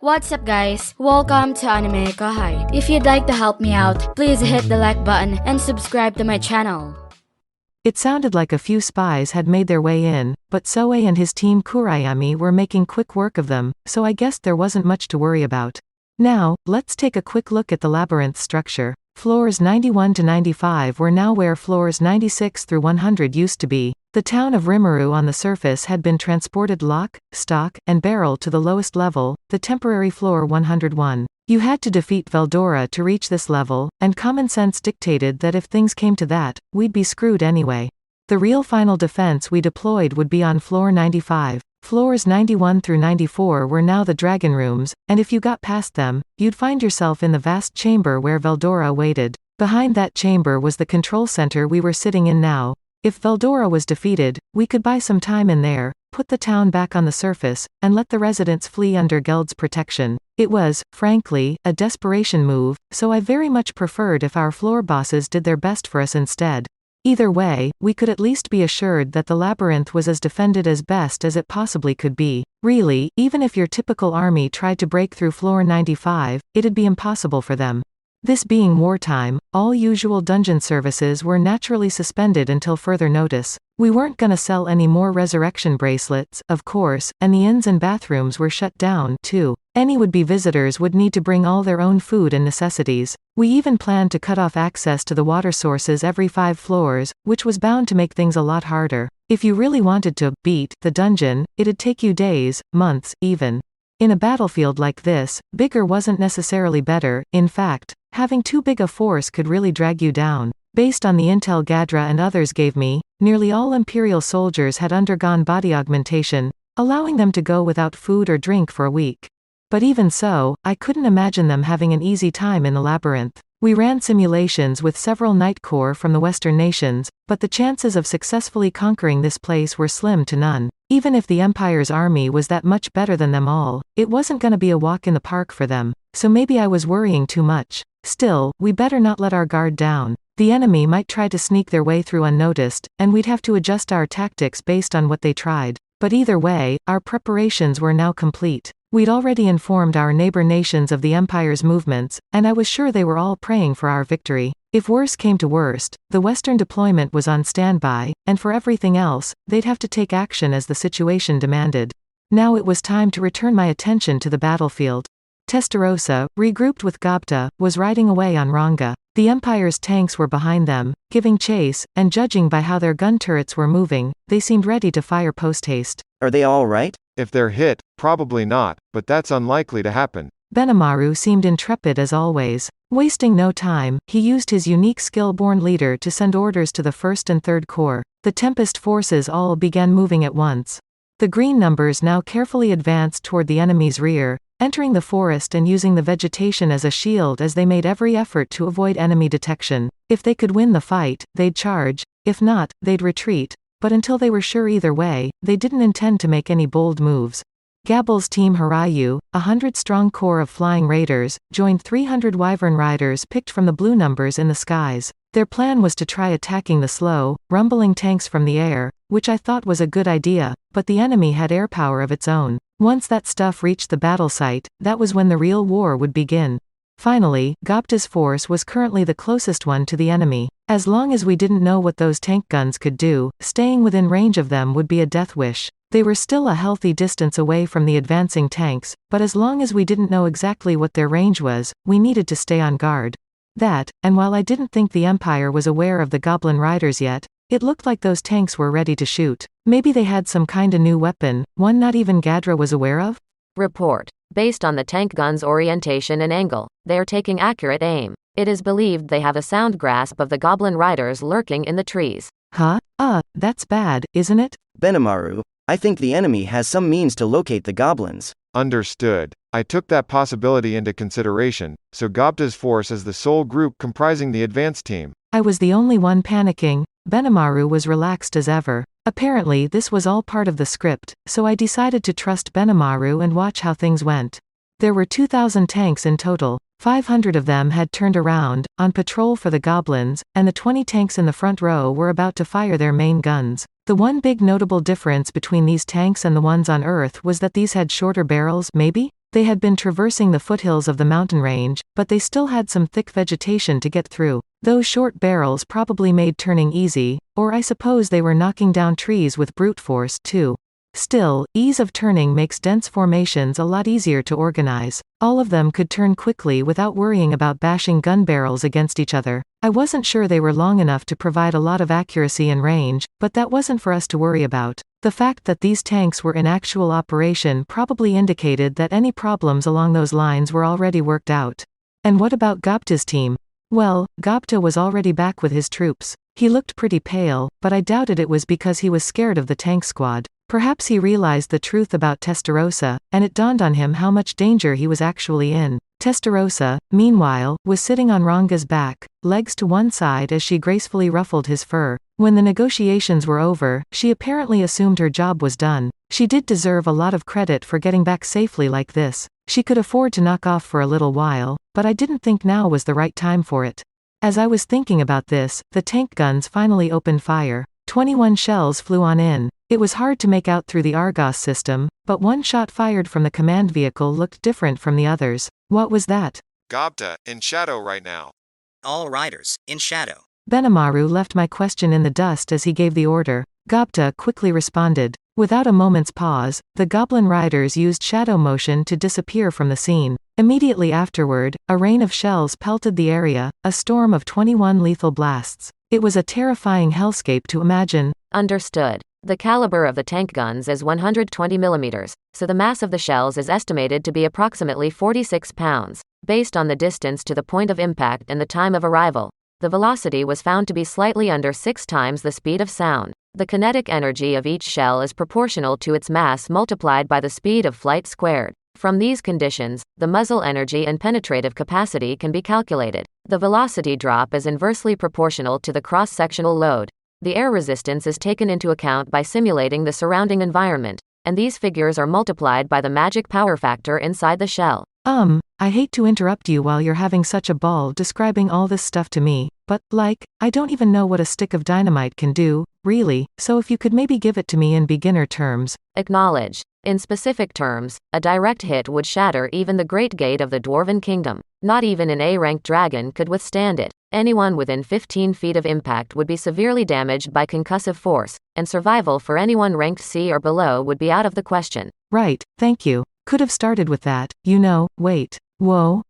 What's up guys? Welcome to AnimeKouhai. If you'd like to help me out, please hit the like button and subscribe to my channel. It sounded like a few spies had made their way in, but Soe and his team Kurayami were making quick work of them, so I guess there wasn't much to worry about. Now, let's take a quick look at the labyrinth structure. Floors 91 to 95 were now where floors 96 through 100 used to be. The town of Rimuru on the surface had been transported lock, stock, and barrel to the lowest level, the temporary floor 101. You had to defeat Veldora to reach this level, and common sense dictated that if things came to that, we'd be screwed anyway. The real final defense we deployed would be on floor 95. Floors 91 through 94 were now the dragon rooms, and if you got past them, you'd find yourself in the vast chamber where Veldora waited. Behind that chamber was the control center we were sitting in now. If Veldora was defeated, we could buy some time in there, put the town back on the surface, and let the residents flee under Geld's protection. It was, frankly, a desperation move, so I very much preferred if our floor bosses did their best for us instead. Either way, we could at least be assured that the labyrinth was as defended as best as it possibly could be. Really, even if your typical army tried to break through floor 95, it'd be impossible for them. This being wartime, all usual dungeon services were naturally suspended until further notice. We weren't gonna sell any more resurrection bracelets, of course, and the inns and bathrooms were shut down, too. Any would-be visitors would need to bring all their own food and necessities. We even planned to cut off access to the water sources every 5 floors, which was bound to make things a lot harder. If you really wanted to beat the dungeon, it'd take you days, months, even. In a battlefield like this, bigger wasn't necessarily better. In fact, having too big a force could really drag you down. Based on the intel Gadra and others gave me, nearly all Imperial soldiers had undergone body augmentation, allowing them to go without food or drink for a week. But even so, I couldn't imagine them having an easy time in the labyrinth. We ran simulations with several Night Corps from the Western nations, but the chances of successfully conquering this place were slim to none. Even if the Empire's army was that much better than them all, it wasn't gonna be a walk in the park for them. So maybe I was worrying too much. Still, we better not let our guard down. The enemy might try to sneak their way through unnoticed, and we'd have to adjust our tactics based on what they tried. But either way, our preparations were now complete. We'd already informed our neighbor nations of the Empire's movements, and I was sure they were all praying for our victory. If worse came to worst, the Western deployment was on standby, and for everything else, they'd have to take action as the situation demanded. Now it was time to return my attention to the battlefield. Testarossa, regrouped with Gobta, was riding away on Ranga. The Empire's tanks were behind them, giving chase, and judging by how their gun turrets were moving, they seemed ready to fire post-haste. Are they all right? If they're hit, probably not, but that's unlikely to happen. Benimaru seemed intrepid as always. Wasting no time, he used his unique skill-born leader to send orders to the 1st and 3rd Corps. The Tempest forces all began moving at once. The green numbers now carefully advanced toward the enemy's rear, entering the forest and using the vegetation as a shield as they made every effort to avoid enemy detection. If they could win the fight, they'd charge; if not, they'd retreat. But until they were sure either way, they didn't intend to make any bold moves. Gabble's team Harayu, 100-strong corps of flying raiders, joined 300 wyvern riders picked from the blue numbers in the skies. Their plan was to try attacking the slow, rumbling tanks from the air, which I thought was a good idea, but the enemy had air power of its own. Once that stuff reached the battle site, that was when the real war would begin. Finally, Gobta's force was currently the closest one to the enemy. As long as we didn't know what those tank guns could do, staying within range of them would be a death wish. They were still a healthy distance away from the advancing tanks, but as long as we didn't know exactly what their range was, we needed to stay on guard. That, and while I didn't think the Empire was aware of the Goblin Riders yet, it looked like those tanks were ready to shoot. Maybe they had some kinda new weapon, one not even Gadra was aware of? Report. Based on the tank gun's orientation and angle, they are taking accurate aim. It is believed they have a sound grasp of the Goblin Riders lurking in the trees. Huh? That's bad, isn't it? Benimaru, I think the enemy has some means to locate the goblins. Understood. I took that possibility into consideration, so Gobta's force is the sole group comprising the advance team. I was the only one panicking. Benimaru was relaxed as ever. Apparently this was all part of the script, so I decided to trust Benimaru and watch how things went. There were 2,000 tanks in total. 500 of them had turned around, on patrol for the goblins, and the 20 tanks in the front row were about to fire their main guns. The one big notable difference between these tanks and the ones on Earth was that these had shorter barrels, maybe? They had been traversing the foothills of the mountain range, but they still had some thick vegetation to get through. Those short barrels probably made turning easy, or I suppose they were knocking down trees with brute force, too. Still, ease of turning makes dense formations a lot easier to organize. All of them could turn quickly without worrying about bashing gun barrels against each other. I wasn't sure they were long enough to provide a lot of accuracy and range, but that wasn't for us to worry about. The fact that these tanks were in actual operation probably indicated that any problems along those lines were already worked out. And what about Gobta's team? Well, Gobta was already back with his troops. He looked pretty pale, but I doubted it was because he was scared of the tank squad. Perhaps he realized the truth about Testarossa, and it dawned on him how much danger he was actually in. Testarossa, meanwhile, was sitting on Ranga's back, legs to one side as she gracefully ruffled his fur. When the negotiations were over, she apparently assumed her job was done. She did deserve a lot of credit for getting back safely like this. She could afford to knock off for a little while, but I didn't think now was the right time for it. As I was thinking about this, the tank guns finally opened fire. 21 shells flew on in. It was hard to make out through the Argos system, but one shot fired from the command vehicle looked different from the others. What was that? Gobta, in shadow right now. All riders, in shadow. Benimaru left my question in the dust as he gave the order. Gobta quickly responded. Without a moment's pause, the goblin riders used shadow motion to disappear from the scene. Immediately afterward, a rain of shells pelted the area, a storm of 21 lethal blasts. It was a terrifying hellscape to imagine. Understood. The caliber of the tank guns is 120 millimeters, so the mass of the shells is estimated to be approximately 46 pounds. Based on the distance to the point of impact and the time of arrival, the velocity was found to be slightly under 6 times the speed of sound. The kinetic energy of each shell is proportional to its mass multiplied by the speed of flight squared. From these conditions, the muzzle energy and penetrative capacity can be calculated. The velocity drop is inversely proportional to the cross-sectional load. The air resistance is taken into account by simulating the surrounding environment, and these figures are multiplied by the magic power factor inside the shell. I hate to interrupt you while you're having such a ball describing all this stuff to me, but, I don't even know what a stick of dynamite can do, really, so if you could maybe give it to me in beginner terms. Acknowledge. In specific terms, a direct hit would shatter even the Great Gate of the Dwarven Kingdom. Not even an A-ranked dragon could withstand it. Anyone within 15 feet of impact would be severely damaged by concussive force, and survival for anyone ranked C or below would be out of the question. Right, thank you. Could have started with that, wait. Whoa.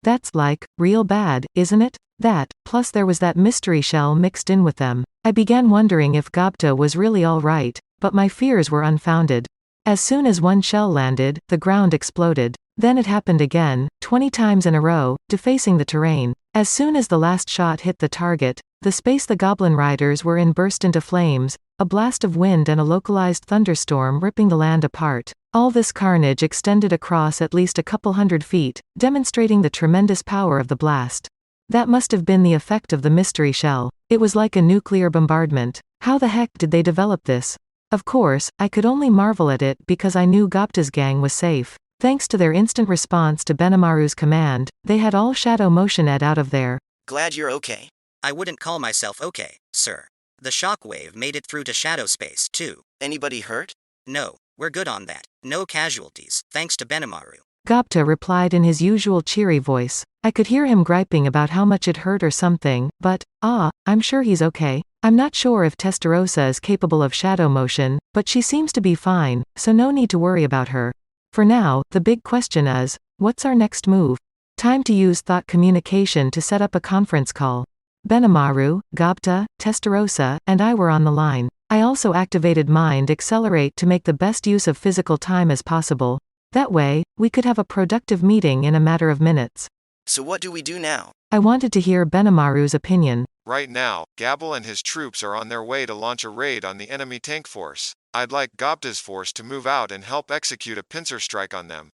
That's real bad, isn't it? That, plus there was that mystery shell mixed in with them. I began wondering if Gobta was really alright, but my fears were unfounded. As soon as one shell landed, the ground exploded. Then it happened again, 20 times in a row, defacing the terrain. As soon as the last shot hit the target, the space the goblin riders were in burst into flames, a blast of wind and a localized thunderstorm ripping the land apart. All this carnage extended across at least a couple hundred feet, demonstrating the tremendous power of the blast. That must have been the effect of the mystery shell. It was like a nuclear bombardment. How the heck did they develop this? Of course, I could only marvel at it because I knew Gobta's gang was safe. Thanks to their instant response to Benimaru's command, they had all shadow motion out of there. Glad you're okay. I wouldn't call myself okay, sir. The shockwave made it through to shadow space, too. Anybody hurt? No, we're good on that. No casualties, thanks to Benimaru. Gobta replied in his usual cheery voice. I could hear him griping about how much it hurt or something, but, I'm sure he's okay. I'm not sure if Testarossa is capable of shadow motion, but she seems to be fine, so no need to worry about her. For now, the big question is, what's our next move? Time to use thought communication to set up a conference call. Benimaru, Gobta, Testarossa, and I were on the line. I also activated Mind Accelerate to make the best use of physical time as possible. That way, we could have a productive meeting in a matter of minutes. So what do we do now? I wanted to hear Benimaru's opinion. Right now, Gabble and his troops are on their way to launch a raid on the enemy tank force. I'd like Gobta's force to move out and help execute a pincer strike on them.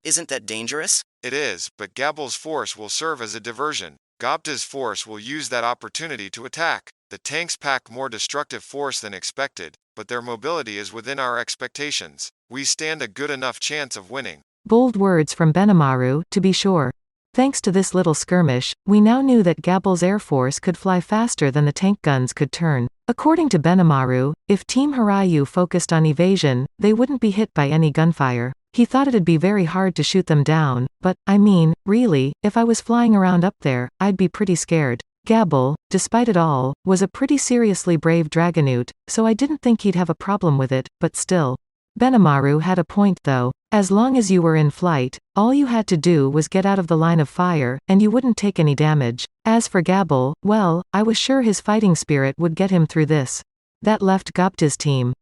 Isn't that dangerous? It is, but Gabble's force will serve as a diversion. Gobta's force will use that opportunity to attack. The tanks pack more destructive force than expected, but their mobility is within our expectations. We stand a good enough chance of winning. Bold words from Benimaru, to be sure. Thanks to this little skirmish, we now knew that Gabble's air force could fly faster than the tank guns could turn. According to Benimaru, if Team Hirayu focused on evasion, they wouldn't be hit by any gunfire. He thought it'd be very hard to shoot them down, but, I mean, really, if I was flying around up there, I'd be pretty scared. Gabble, despite it all, was a pretty seriously brave Dragonute, so I didn't think he'd have a problem with it, but still. Benimaru had a point though. As long as you were in flight, all you had to do was get out of the line of fire, and you wouldn't take any damage. As for Gabble, well, I was sure his fighting spirit would get him through this. That left Gobta's team.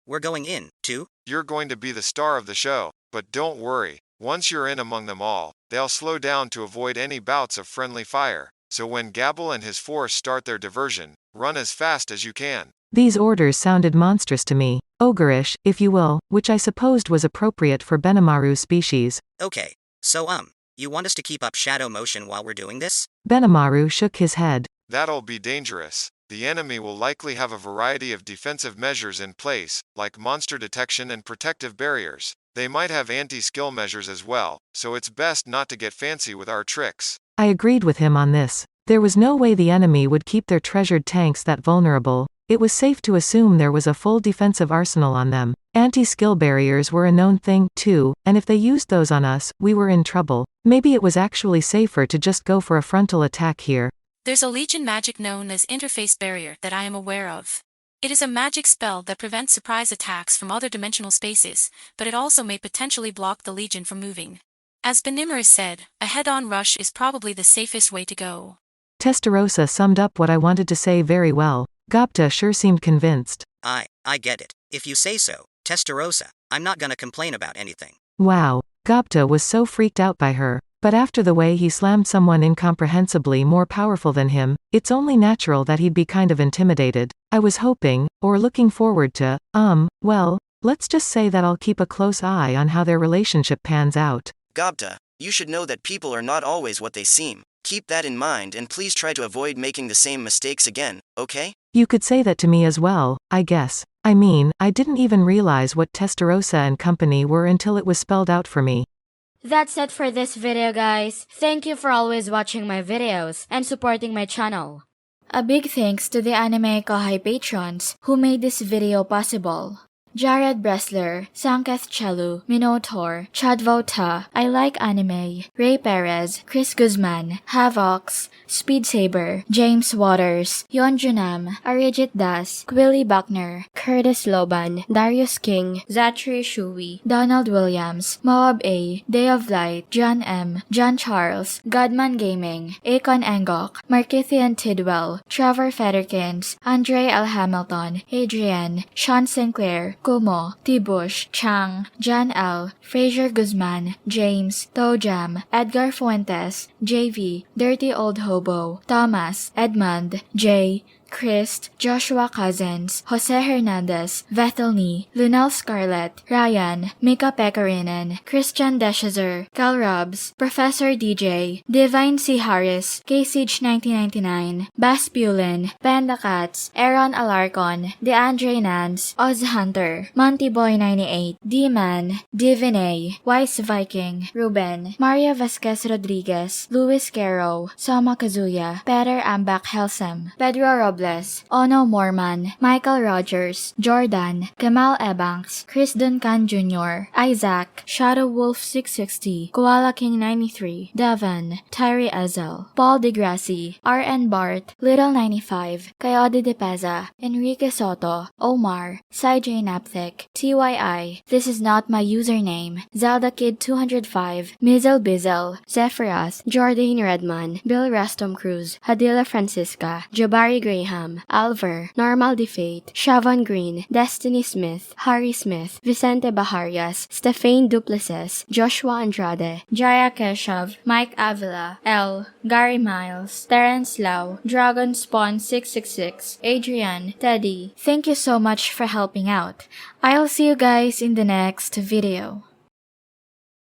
We're going in, too? You're going to be the star of the show, but don't worry. Once you're in among them all, they'll slow down to avoid any bouts of friendly fire. So when Gabble and his force start their diversion, run as fast as you can. These orders sounded monstrous to me. Ogreish, if you will, which I supposed was appropriate for Benimaru's species. Okay. So, you want us to keep up shadow motion while we're doing this? Benimaru shook his head. That'll be dangerous. The enemy will likely have a variety of defensive measures in place, like monster detection and protective barriers. They might have anti-skill measures as well, so it's best not to get fancy with our tricks. I agreed with him on this. There was no way the enemy would keep their treasured tanks that vulnerable. It was safe to assume there was a full defensive arsenal on them. Anti-skill barriers were a known thing, too, and if they used those on us, we were in trouble. Maybe it was actually safer to just go for a frontal attack here. There's a Legion magic known as Interface Barrier that I am aware of. It is a magic spell that prevents surprise attacks from other dimensional spaces, but it also may potentially block the Legion from moving. As Benimaru said, a head-on rush is probably the safest way to go. Testarossa summed up what I wanted to say very well. Gobta sure seemed convinced. I get it. If you say so, Testarossa, I'm not gonna complain about anything. Wow. Gobta was so freaked out by her. But after the way he slammed someone incomprehensibly more powerful than him, it's only natural that he'd be kind of intimidated. I was hoping, or looking forward to, well, let's just say that I'll keep a close eye on how their relationship pans out. Gobta, you should know that people are not always what they seem. Keep that in mind and please try to avoid making the same mistakes again, okay? You could say that to me as well, I guess. I mean, I didn't even realize what Testarossa and company were until it was spelled out for me. That's it for this video, guys. Thank you for always watching my videos and supporting my channel. A big thanks to the AnimeKouhai patrons who made this video possible. Jared Bressler, Sanketh Chelu, Minotaur, Chad Vota, I Like Anime, Ray Perez, Chris Guzman, Havox, Speed Saber, James Waters, Yon Junam, Arijit Das, Quilly Buckner, Curtis Loban, Darius King, Zachary Shui, Donald Williams, Moab A, Day of Light, John M, John Charles, Godman Gaming, Akon Angok, Markithian Tidwell, Trevor Federkins, Andre L. Hamilton, Adrian, Sean Sinclair, Kumo, Tibush, Chang, John L, Fraser Guzman, James, Tojam, Edgar Fuentes, JV, Dirty Old Hobo, Thomas, Edmund, Jay, Christ, Joshua Cousins, Jose Hernandez, Vethelny, Lunel Scarlett, Ryan, Mika Pekarinen, Christian Deshazer, Cal Robs, Professor DJ, Divine C. Harris, KSage 1999, Bass Pulin, Panda Cats, Aaron Alarcon, DeAndre Nance, Oz Hunter, Monty Boy 98, D-Man, Divinay, Wise Viking, Ruben, Maria Vasquez Rodriguez, Luis Caro, Soma Kazuya, Peter Ambak Helsam, Pedro Robles, Ono Morman, Michael Rogers, Jordan, Kemal Ebanks, Chris Duncan Jr., Isaac, Shadow Wolf 660, Koala King 93, Devon, Tyree Ezel, Paul DeGrassi, RN Bart, Little 95, Coyote De Peza, Enrique Soto, Omar, J Napthik, TYI, This Is Not My Username, Zelda Kid 205, Mizel Bizel, Zephyros, Jordan Redman, Bill Rastom Cruz, Hadila Francisca, Jabari Graham, Alver, Normal Defate, Shavon Green, Destiny Smith, Harry Smith, Vicente Baharias, Stephane Duplessis, Joshua Andrade, Jaya Keshav, Mike Avila, L, Gary Miles, Terence Lau, Dragon Spawn 666, Adrian, Teddy. Thank you so much for helping out. I'll see you guys in the next video.